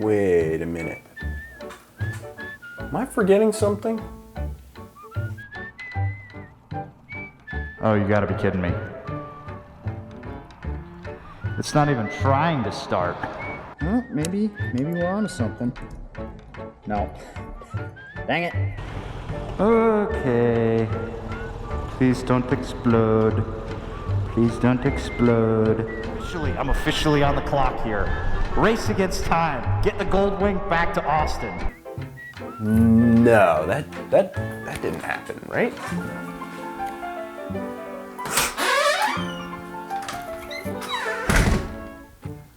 Wait a minute. Am I forgetting something? Oh, you gotta be kidding me. It's not even trying to start. Well, maybe we're onto something. No. Dang it. Okay. Please don't explode. Please don't explode. I'm officially on the clock here. Race against time. Get the Gold Wing back to Austin. No, that didn't happen, right?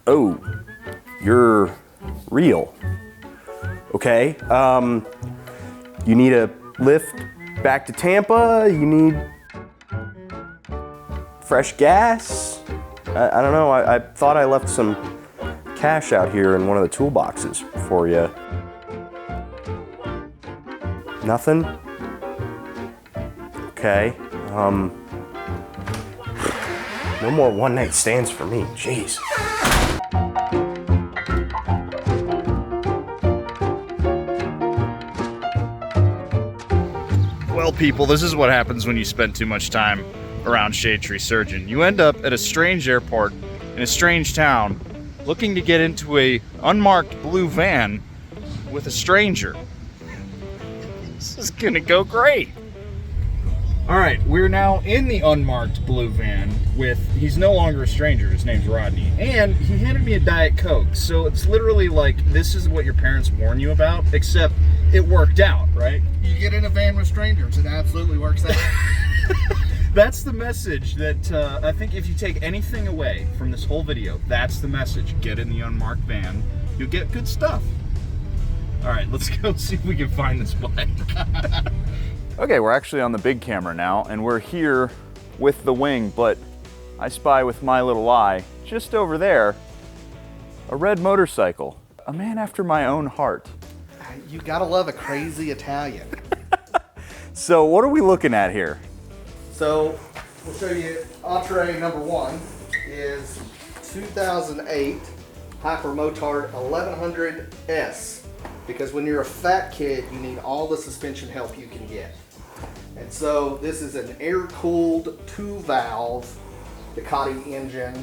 Oh, you're real. Okay. You need a lift back to Tampa? You need fresh gas? I don't know. I thought I left some cash out here in one of the toolboxes for you. Nothing? Okay. No more one-night stands for me. Jeez. Well, people, this is what happens when you spend too much time around Shadetree Surgeon. You end up at a strange airport in a strange town looking to get into a unmarked blue van with a stranger. This is gonna go great. All right, we're now in the unmarked blue van with, he's no longer a stranger, his name's Rodney, and he handed me a Diet Coke, so it's literally like, this is what your parents warn you about, except it worked out, right? You get in a van with strangers, it absolutely works out. That's the message that, I think if you take anything away from this whole video, that's the message. Get in the unmarked van, you'll get good stuff. All right, let's go see if we can find this bike. Okay, we're actually on the big camera now, and we're here with the Wing, but I spy with my little eye, just over there, a red motorcycle. A man after my own heart. You gotta love a crazy Italian. So what are we looking at here? So, we'll show you entree number one is 2008 Hypermotard 1100S. Because when you're a fat kid, you need all the suspension help you can get. And so this is an air-cooled 2-valve Ducati engine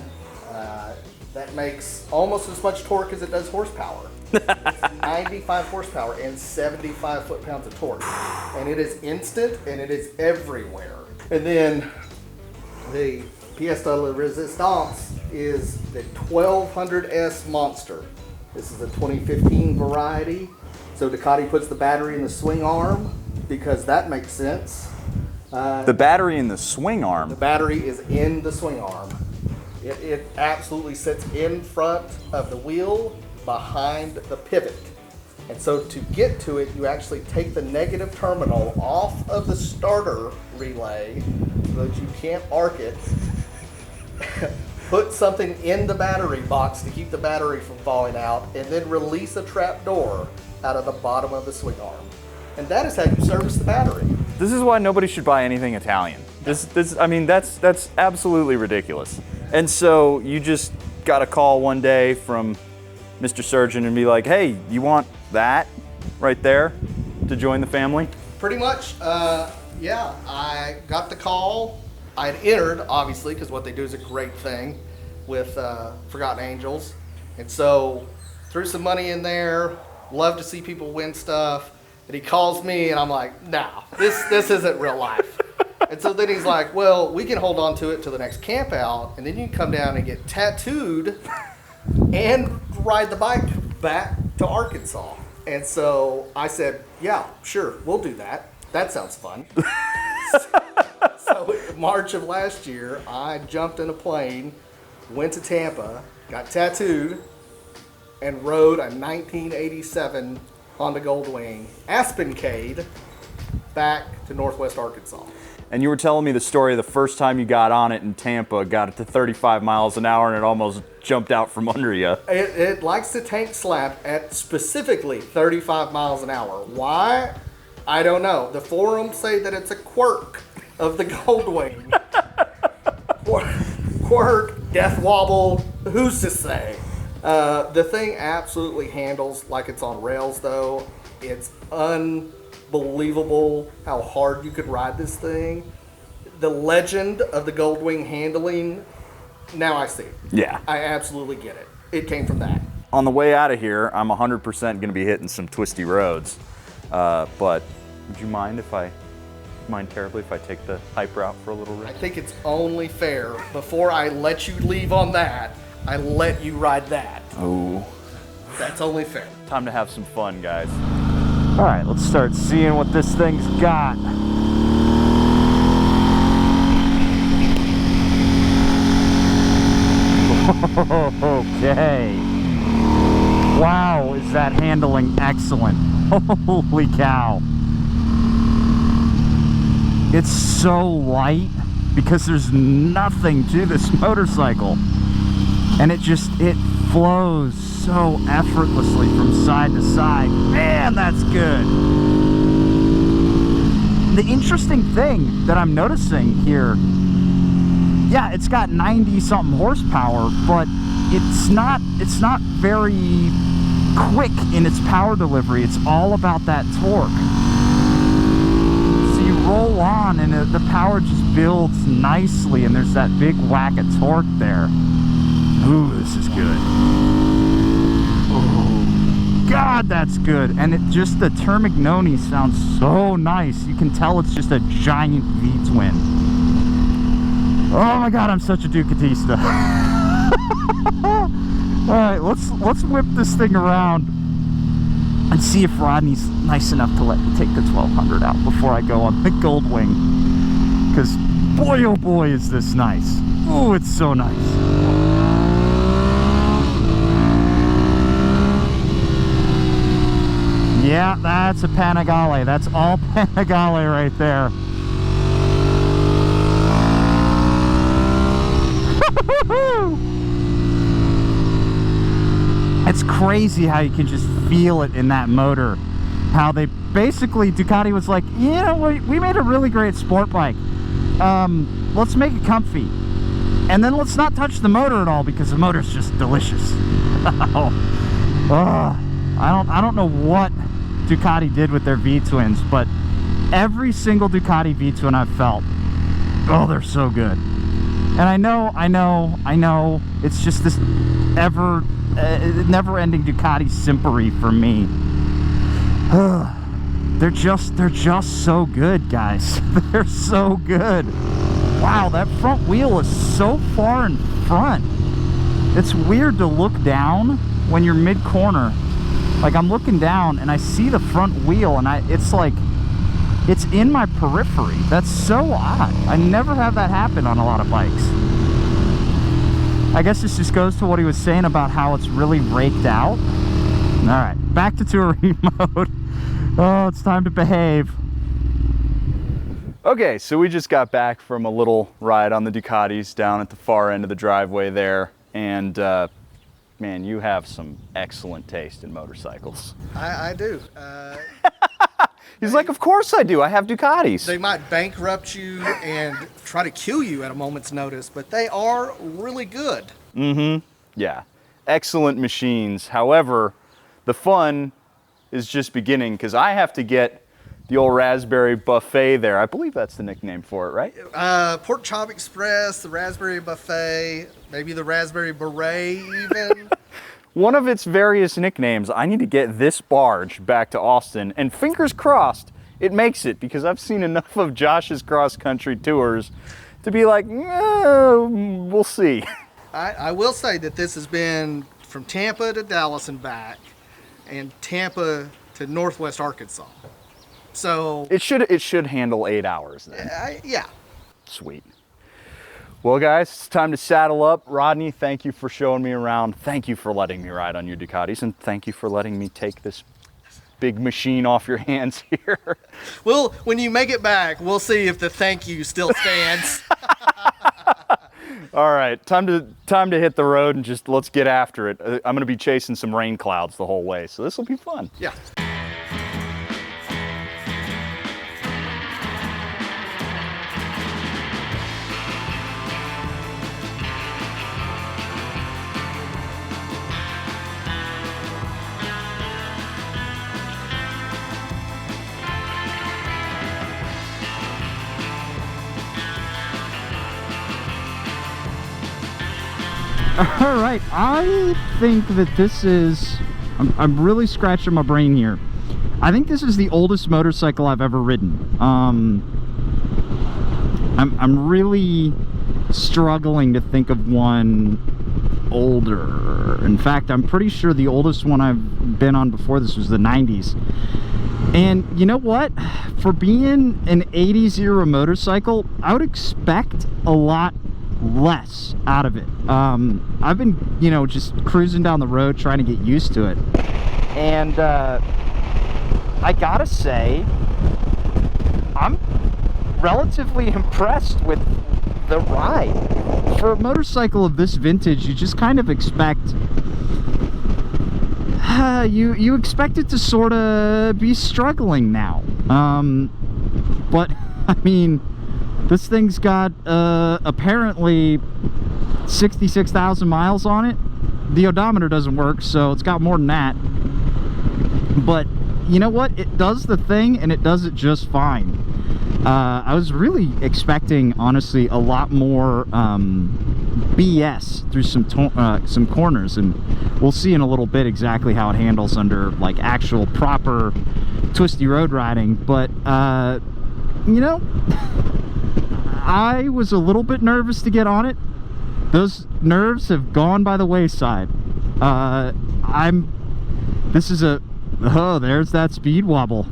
that makes almost as much torque as it does horsepower. It's 95 horsepower and 75 foot-pounds of torque. And it is instant and it is everywhere. And then the pièce de la résistance is the 1200S Monster. This is a 2015 variety. So Ducati puts the battery in the swing arm because that makes sense. The battery in the swing arm? The battery is in the swing arm. It absolutely sits in front of the wheel behind the pivot. And so to get to it, you actually take the negative terminal off of the starter relay so that you can't arc it. Put something in the battery box to keep the battery from falling out, and then release a trap door out of the bottom of the swing arm. And that is how you service the battery. This is why nobody should buy anything Italian. I mean, that's absolutely ridiculous. And so you just got a call one day from Mr. Surgeon and be like, hey, you want that right there to join the family? Pretty much, yeah. I got the call. I had entered, obviously, because what they do is a great thing with Forgotten Angels. And so threw some money in there, love to see people win stuff. And he calls me and I'm like, nah, this isn't real life. And so then he's like, well, we can hold on to it till the next camp out, and then you can come down and get tattooed and ride the bike back to Arkansas. And so I said, yeah, sure, we'll do that. That sounds fun. So in March of last year, I jumped in a plane, went to Tampa, got tattooed, and rode a 1987 Honda Goldwing Aspencade back to Northwest Arkansas. And you were telling me the story of the first time you got on it in Tampa, got it to 35 miles an hour, and it almost jumped out from under you. It likes to tank slap at specifically 35 miles an hour. Why? I don't know. The forums say that it's a quirk of the Goldwing. Quirk, death wobble, who's to say? The thing absolutely handles like it's on rails, though. It's unbelievable how hard you could ride this thing. The legend of the Goldwing handling, now I see. Yeah. I absolutely get it. It came from that. On the way out of here, I'm 100% going to be hitting some twisty roads. But would you mind terribly if I take the hype route for a little I bit? think it's only fair, before I let you leave on that, I let you ride that. Oh. That's only fair. Time to have some fun, guys. All right, let's start seeing what this thing's got. Okay. Wow, is that handling excellent. Holy cow. It's so light because there's nothing to this motorcycle. And it flows so effortlessly from side to side. Man, that's good. The interesting thing that I'm noticing here, yeah, it's got 90 something horsepower, but it's not very quick in its power delivery. It's all about that torque. So you roll on and the power just builds nicely, and there's that big whack of torque there. Ooh, this is good. Oh, God, that's good. And the Termignoni sounds so nice. You can tell it's just a giant V-twin. Oh my God, I'm such a Ducatista. All right, let's whip this thing around and see if Rodney's nice enough to let me take the 1200 out before I go on the Goldwing. Because boy, oh boy, is this nice. Oh, it's so nice. Yeah, that's a Panigale. That's all Panigale right there. It's crazy how you can just feel it in that motor. How they basically, Ducati was like, you know, we made a really great sport bike. Let's make it comfy. And then let's not touch the motor at all because the motor's just delicious. I don't know what Ducati did with their V-twins, but every single Ducati V-twin I've felt, oh, they're so good. And I know, it's just this never-ending Ducati simpery for me. They're just so good, guys. They're so good. Wow, that front wheel is so far in front. It's weird to look down when you're mid-corner. Like, I'm looking down and I see the front wheel, and it's like, it's in my periphery. That's so odd. I never have that happen on a lot of bikes. I guess this just goes to what he was saying about how it's really raked out. All right, back to touring mode. Oh, it's time to behave. Okay, so we just got back from a little ride on the Ducatis down at the far end of the driveway there, and man, you have some excellent taste in motorcycles. I do. He's like, of course I do. I have Ducatis. They might bankrupt you and try to kill you at a moment's notice, but they are really good. Mm-hmm. Yeah. Excellent machines. However, the fun is just beginning because I have to get the old Raspberry Buffet there. I believe that's the nickname for it, right? Pork Chop Express, the Raspberry Buffet, maybe the Raspberry Beret even. One of its various nicknames. I need to get this barge back to Austin, and fingers crossed it makes it, because I've seen enough of Josh's cross-country tours to be like, we'll see. I will say that this has been from Tampa to Dallas and back, and Tampa to Northwest Arkansas. So It should handle 8 hours then. yeah. Sweet. Well, guys, it's time to saddle up. Rodney, thank you for showing me around. Thank you for letting me ride on your Ducatis, and thank you for letting me take this big machine off your hands here. Well, when you make it back, we'll see if the thank you still stands. All right, time to hit the road and just let's get after it. I'm going to be chasing some rain clouds the whole way, so this will be fun. Yeah. All right, I think that this is, I'm really scratching my brain here. I think this is the oldest motorcycle I've ever ridden. I'm really struggling to think of one older. In fact, I'm pretty sure the oldest one I've been on before this was the 90s. And you know what? For being an 80s era motorcycle, I would expect a lot less out of it. I've been, you know, just cruising down the road trying to get used to it. And I gotta say, I'm relatively impressed with the ride. For a motorcycle of this vintage, you just kind of expect you expect it to sort of be struggling now. But I mean, this thing's got apparently 66,000 miles on it. The odometer doesn't work, so it's got more than that. But you know what? It does the thing, and it does it just fine. I was really expecting, honestly, a lot more BS through some corners, and we'll see in a little bit exactly how it handles under like actual proper twisty road riding. But you know, I was a little bit nervous to get on it. Those nerves have gone by the wayside. This is a, oh, there's that speed wobble.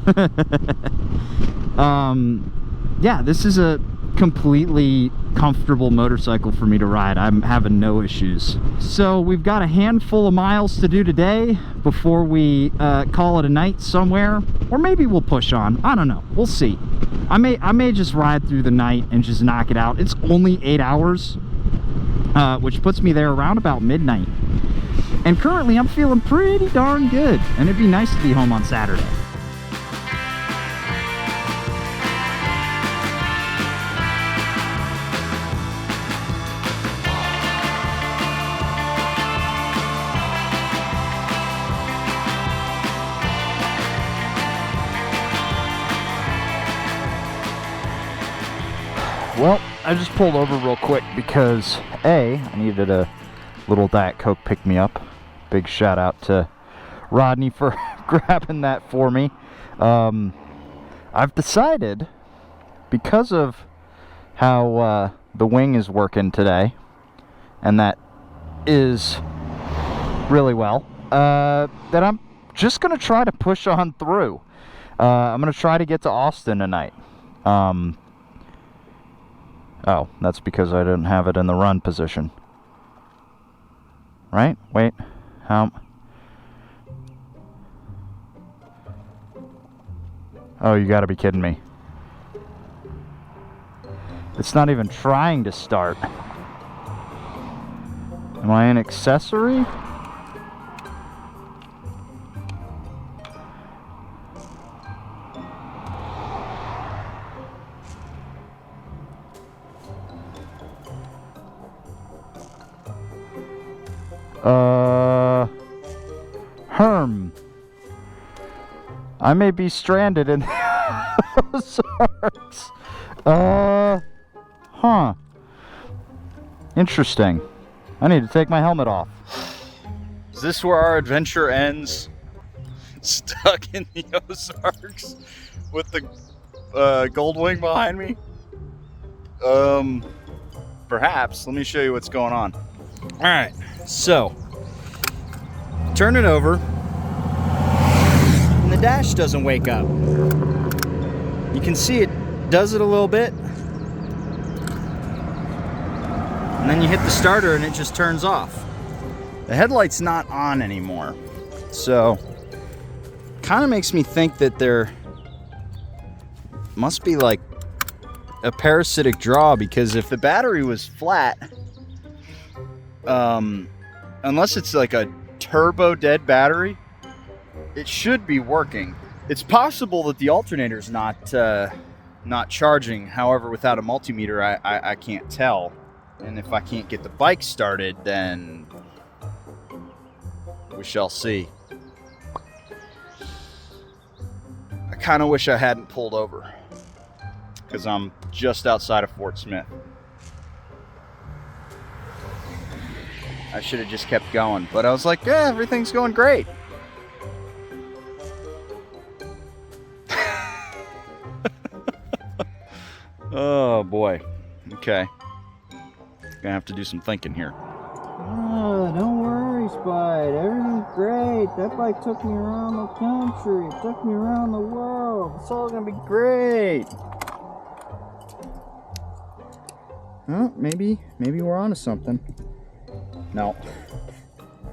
Yeah, this is a completely comfortable motorcycle for me to ride. I'm having no issues. So we've got a handful of miles to do today before we call it a night somewhere, or maybe we'll push on. I don't know, we'll see. I may just ride through the night and just knock it out. It's only 8 hours, which puts me there around about midnight. And currently I'm feeling pretty darn good, and it'd be nice to be home on Saturday. Well, I just pulled over real quick because I needed a little Diet Coke pick-me-up. Big shout out to Rodney for grabbing that for me. I've decided, because of how the wing is working today, and that is really well, that I'm just going to try to push on through. I'm going to try to get to Austin tonight. Oh, that's because I didn't have it in the run position. Right? Wait. Oh, you gotta be kidding me. It's not even trying to start. Am I an accessory? I may be stranded in those Ozarks. Huh. Interesting. I need to take my helmet off. Is this where our adventure ends? Stuck in the Ozarks with the gold wing behind me? Perhaps. Let me show you what's going on. Alright, so turn it over, and the dash doesn't wake up. You can see it does it a little bit, and then you hit the starter and it just turns off. The headlight's not on anymore, so kind of makes me think that there must be like a parasitic draw, because if the battery was flat, unless it's like a turbo dead battery, it should be working. It's possible that the alternator's not charging. However, without a multimeter, I can't tell. And if I can't get the bike started, then we shall see. I kind of wish I hadn't pulled over, because I'm just outside of Fort Smith. I should have just kept going. But I was like, yeah, everything's going great. Oh boy. Okay. Gonna have to do some thinking here. Oh, don't worry, Spide. Everything's great. That bike took me around the country. It took me around the world. It's all gonna be great. Well, maybe we're onto something. No.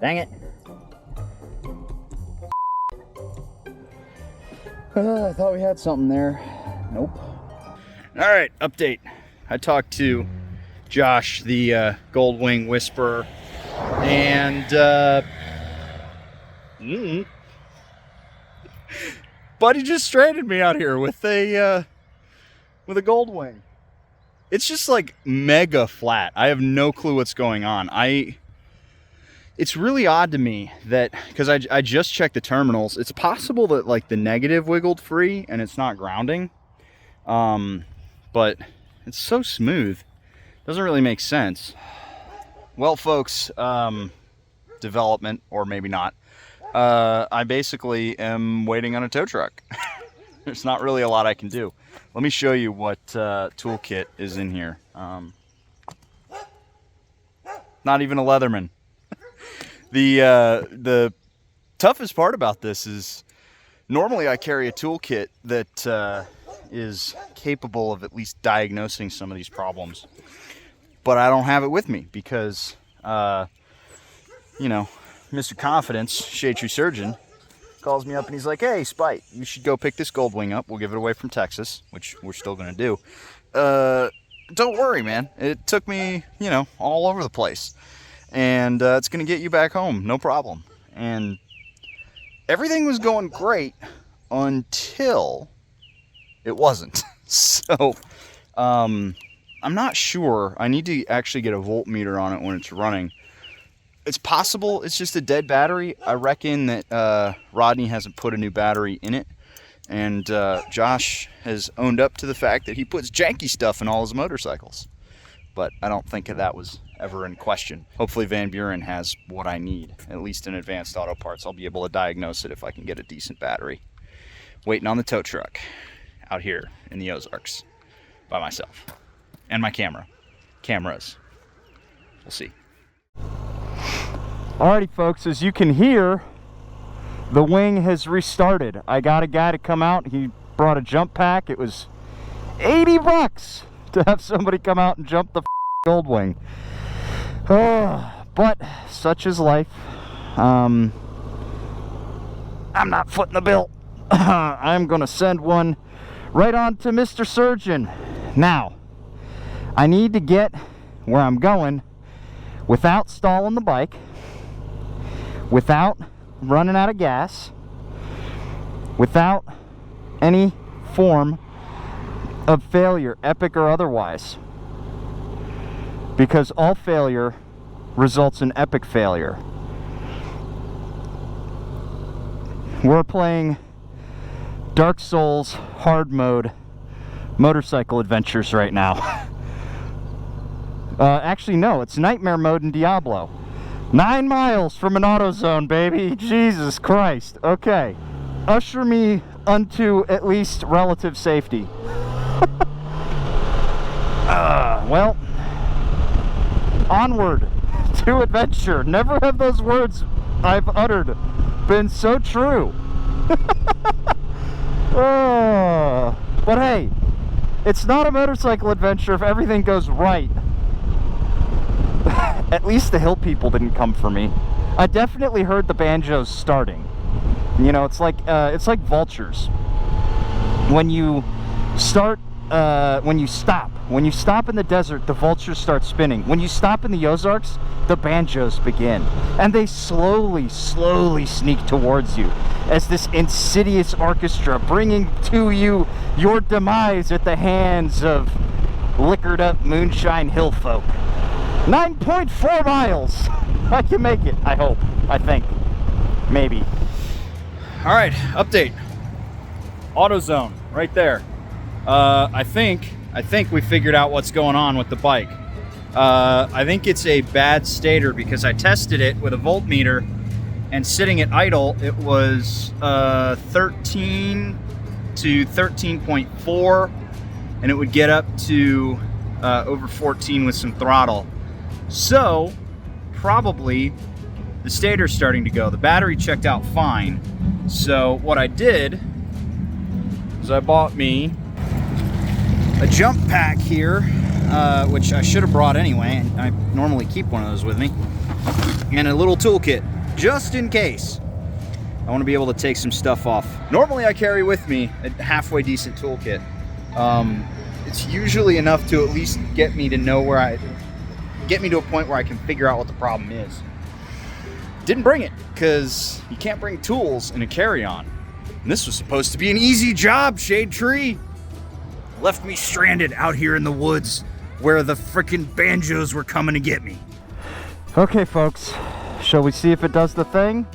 Dang it. I thought we had something there. Nope. All right, update. I talked to Josh, the Gold Wing Whisperer, and Buddy just stranded me out here with a Gold Wing. It's just like mega flat. I have no clue what's going on. It's really odd to me that, because I just checked the terminals, it's possible that like the negative wiggled free and it's not grounding. But it's so smooth. Doesn't really make sense. Well, folks, development, or maybe not. I basically am waiting on a tow truck. There's not really a lot I can do. Let me show you what toolkit is in here. Not even a Leatherman. The toughest part about this is normally I carry a toolkit that is capable of at least diagnosing some of these problems, but I don't have it with me because you know, Mr. Confidence, Shadetree Surgeon, calls me up and he's like, hey Spite, you should go pick this Gold Wing up. We'll give it away from Texas, which we're still gonna do. Don't worry, man, it took me, you know, all over the place, and it's gonna get you back home, no problem. And everything was going great until it wasn't. So I'm not sure. I need to actually get a voltmeter on it when it's running. It's possible it's just a dead battery. I reckon that Rodney hasn't put a new battery in it, and Josh has owned up to the fact that he puts janky stuff in all his motorcycles, but I don't think that was ever in question. Hopefully Van Buren has what I need, at least in Advanced Auto Parts. I'll be able to diagnose it if I can get a decent battery. Waiting on the tow truck out here in the Ozarks by myself, and my cameras. We'll see. Alrighty, folks, as you can hear, the wing has restarted. I got a guy to come out. He brought a jump pack. It was $80 to have somebody come out and jump the Gold Wing. But such is life. I'm not footing the bill. I'm gonna send one right on to Mr. Surgeon. Now, I need to get where I'm going without stalling the bike, without running out of gas, without any form of failure, epic or otherwise. Because all failure results in epic failure. We're playing Dark Souls hard mode motorcycle adventures right now. Actually, no, it's nightmare mode in Diablo. 9 miles from an AutoZone, baby. Jesus Christ. Okay. Usher me unto at least relative safety. Well, onward to adventure. Never have those words I've uttered been so true. But hey, it's not a motorcycle adventure if everything goes right. At least the hill people didn't come for me. I definitely heard the banjos starting. You know, it's like vultures. When you start, when you stop in the desert, the vultures start spinning. When you stop in the Ozarks, the banjos begin, and they slowly sneak towards you as this insidious orchestra bringing to you your demise at the hands of liquored up moonshine hill folk. 9.4 miles. I can make it, I hope. I think. Maybe. All right, update. AutoZone, right there. I think we figured out what's going on with the bike. I think it's a bad stator because I tested it with a voltmeter, and sitting at idle, it was 13 to 13.4, and it would get up to over 14 with some throttle. So probably the stator's starting to go. The battery checked out fine. So what I did is I bought me a jump pack here, which I should have brought anyway. I normally keep one of those with me, and a little toolkit just in case I want to be able to take some stuff off. Normally I carry with me a halfway decent toolkit. It's usually enough to at least get me to know get me to a point where I can figure out what the problem is. Didn't bring it because you can't bring tools in a carry-on. And this was supposed to be an easy job, Shadetree. Left me stranded out here in the woods where the frickin' banjos were coming to get me. Okay, folks, shall we see if it does the thing?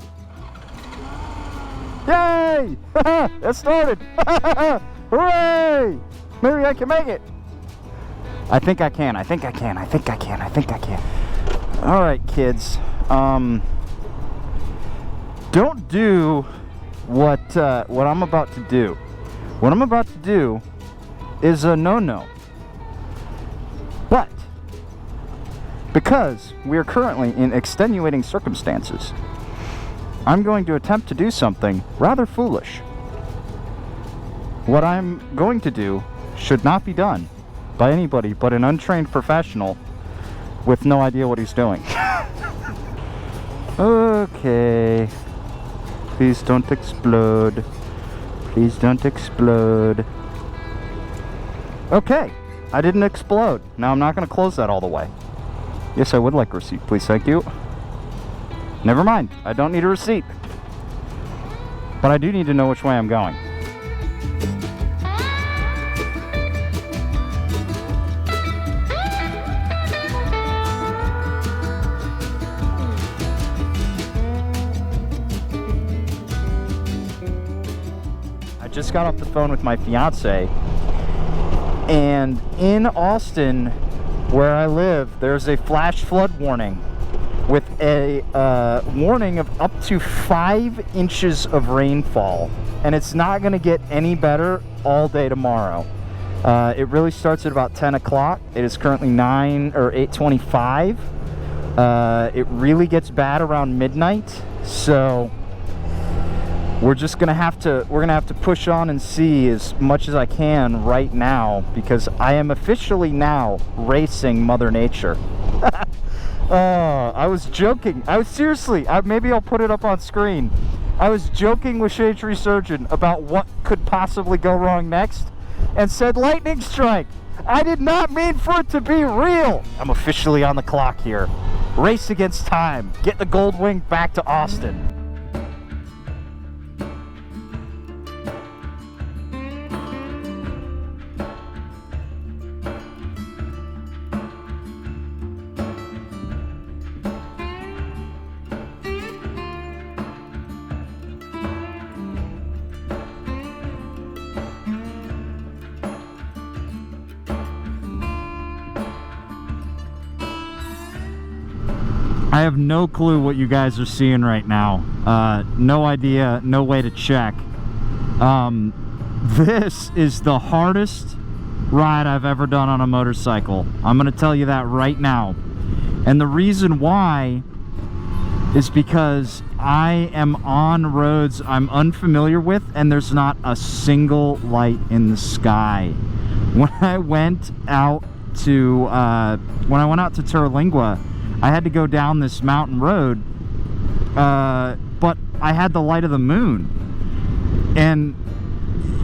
Yay! It started! Hooray! Maybe I can make it. I think I can. All right, kids. Don't do what I'm about to do. What I'm about to do is a no-no. But because we are currently in extenuating circumstances, I'm going to attempt to do something rather foolish. What I'm going to do should not be done by anybody but an untrained professional with no idea what he's doing. Okay. Please don't explode. Please don't explode. Okay. I didn't explode. Now I'm not going to close that all the way. Yes, I would like a receipt, please. Thank you. Never mind. I don't need a receipt. But I do need to know which way I'm going. I just got off the phone with my fiance, and in Austin, where I live, there's a flash flood warning with a warning of up to 5 inches of rainfall, and it's not going to get any better all day tomorrow. It really starts at about 10 o'clock. It is currently 8:25. It really gets bad around midnight, so we're gonna have to push on and see as much as I can right now, because I am officially now racing Mother Nature. I was joking. Maybe I'll put it up on screen. I was joking with Shadetree Surgeon about what could possibly go wrong next, and said lightning strike. I did not mean for it to be real. I'm officially on the clock here. Race against time. Get the Gold Wing back to Austin. I have no clue what you guys are seeing right now. No idea, no way to check. This is the hardest ride I've ever done on a motorcycle. I'm gonna tell you that right now. And the reason why is because I am on roads I'm unfamiliar with, and there's not a single light in the sky. When I went out to Terlingua, I had to go down this mountain road, but I had the light of the moon, and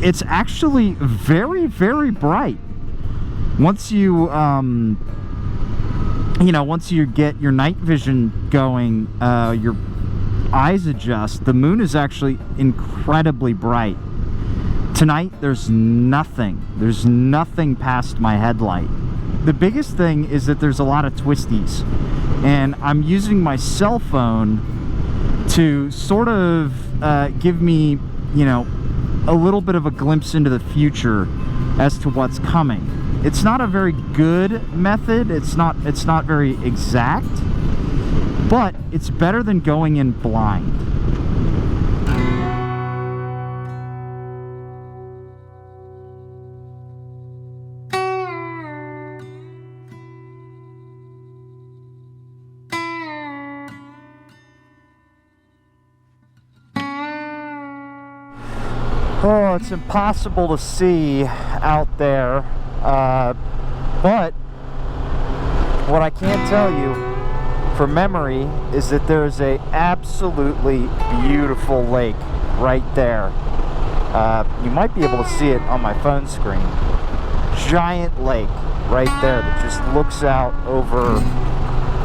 it's actually very, very bright. Once you, once you get your night vision going, your eyes adjust. The moon is actually incredibly bright. Tonight, there's nothing past my headlight. The biggest thing is that there's a lot of twisties, and I'm using my cell phone to sort of give me, a little bit of a glimpse into the future as to what's coming. It's not a very good method. It's not very exact, but it's better than going in blind. Oh, it's impossible to see out there, but what I can tell you from memory is that there's a absolutely beautiful lake right there. You might be able to see it on my phone screen. Giant lake right there that just looks out over,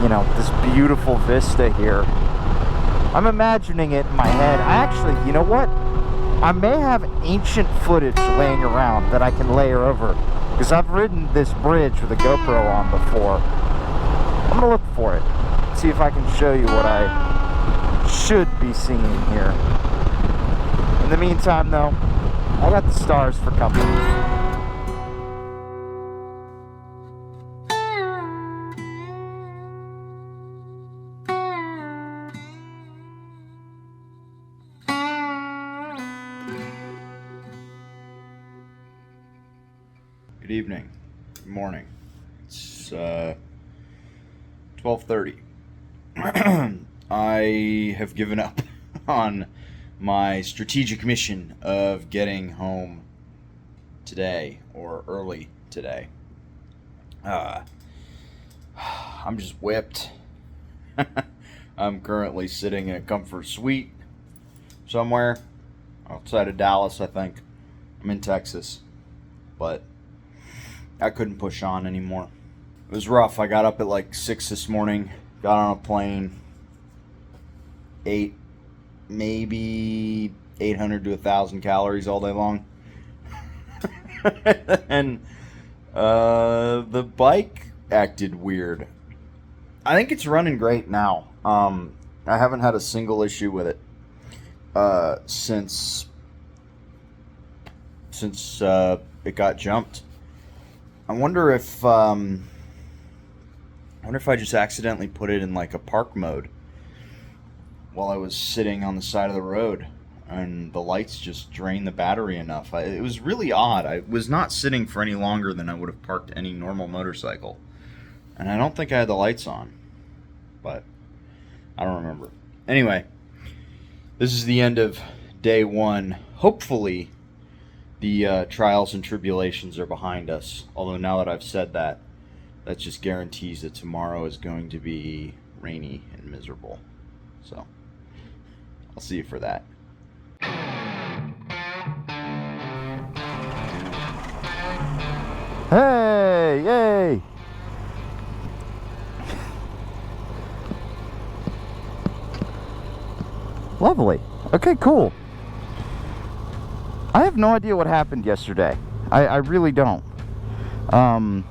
you know, this beautiful vista here. I'm imagining it in my head. I actually, you know what? I may have ancient footage laying around that I can layer over, because I've ridden this bridge with a GoPro on before. I'm gonna look for it, see if I can show you what I should be seeing here. In the meantime, though, I got the stars for company. Good evening. Good morning. It's 12:30. I have given up on my strategic mission of getting home today, or early today. I'm just whipped. I'm currently sitting in a comfort suite somewhere outside of Dallas, I think. I'm in Texas, but I couldn't push on anymore. It was rough. I got up at like 6 this morning, got on a plane, ate maybe 800 to 1,000 calories all day long. And the bike acted weird. I think it's running great now. I haven't had a single issue with it since it got jumped. I wonder if I just accidentally put it in like a park mode while I was sitting on the side of the road, and the lights just drained the battery enough. It was really odd. I was not sitting for any longer than I would have parked any normal motorcycle, and I don't think I had the lights on, but I don't remember. Anyway, this is the end of day one. Hopefully the trials and tribulations are behind us. Although now that I've said that, that just guarantees that tomorrow is going to be rainy and miserable. So, I'll see you for that. Hey, yay! Lovely. Okay, cool. I have no idea what happened yesterday. I really don't. That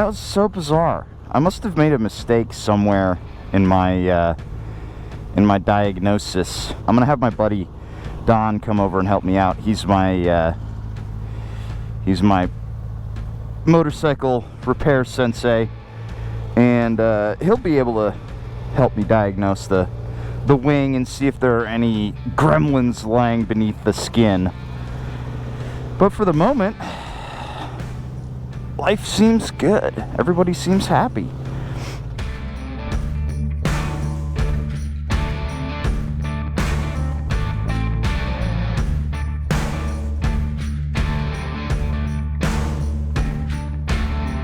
was so bizarre. I must have made a mistake somewhere in my diagnosis. I'm gonna have my buddy Don come over and help me out. He's my motorcycle repair sensei, and he'll be able to help me diagnose the wing and see if there are any gremlins lying beneath the skin. But for the moment, life seems good. Everybody seems happy.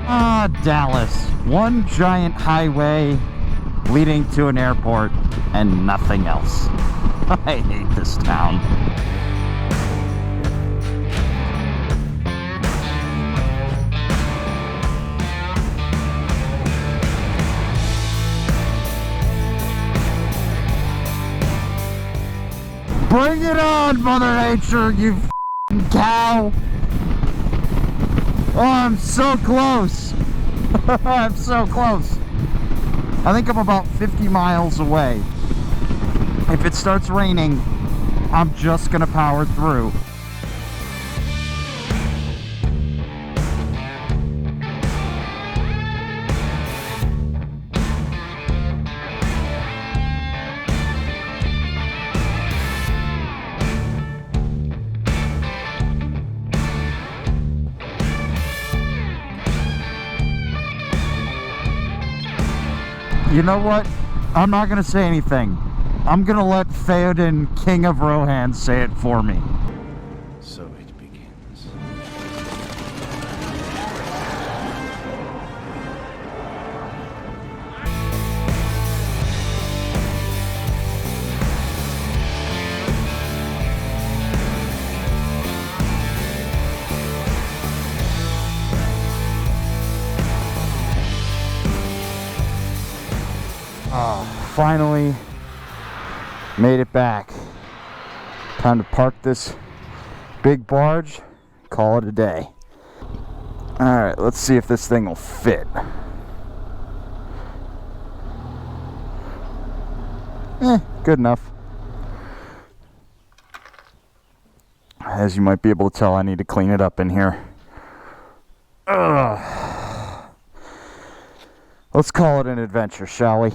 Ah, Dallas. One giant highway leading to an airport and nothing else. I hate this town. Bring it on, Mother Nature, you f***ing cow! Oh, I'm so close! I'm so close! I think I'm about 50 miles away. If it starts raining, I'm just gonna power through. You know what? I'm not gonna say anything. I'm gonna let Theoden, King of Rohan, say it for me. So it begins. Finally made it back. Time to park this big barge, call it a day. Alright, let's see if this thing will fit. Good enough. As you might be able to tell, I need to clean it up in here. Ugh. Let's call it an adventure, shall we?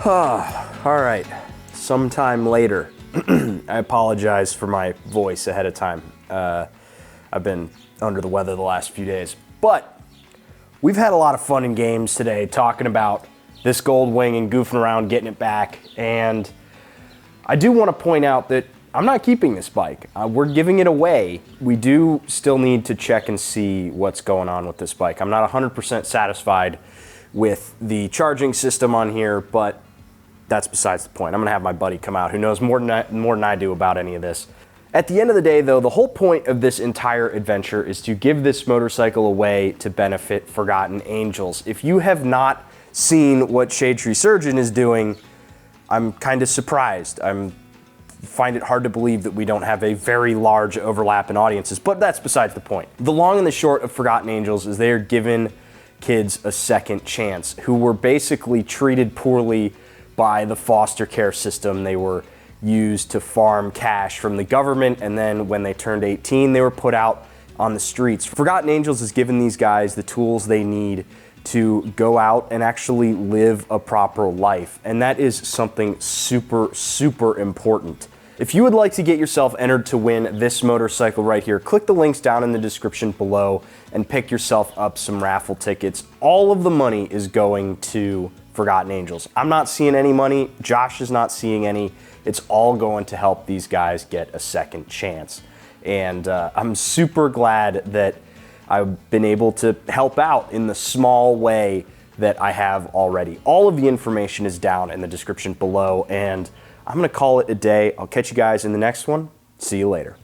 All right, sometime later. I apologize for my voice ahead of time. I've been under the weather the last few days, but we've had a lot of fun in games today talking about this gold wing and goofing around, getting it back. And I do want to point out that I'm not keeping this bike. We're giving it away. We do still need to check and see what's going on with this bike. I'm not 100% satisfied with the charging system on here, but that's besides the point. I'm gonna have my buddy come out who knows more than I do about any of this. At the end of the day though, the whole point of this entire adventure is to give this motorcycle away to benefit Forgotten Angels. If you have not seen what Shadetree Surgeon is doing, I'm kind of surprised. I find it hard to believe that we don't have a very large overlap in audiences, but that's besides the point. The long and the short of Forgotten Angels is they are giving kids a second chance who were basically treated poorly by the foster care system. They were used to farm cash from the government, and then when they turned 18, they were put out on the streets. Forgotten Angels has given these guys the tools they need to go out and actually live a proper life, and that is something super, super important. If you would like to get yourself entered to win this motorcycle right here, click the links down in the description below and pick yourself up some raffle tickets. All of the money is going to Forgotten Angels. I'm not seeing any money. Josh is not seeing any. It's all going to help these guys get a second chance. And I'm super glad that I've been able to help out in the small way that I have already. All of the information is down in the description below, and I'm gonna call it a day. I'll catch you guys in the next one. See you later.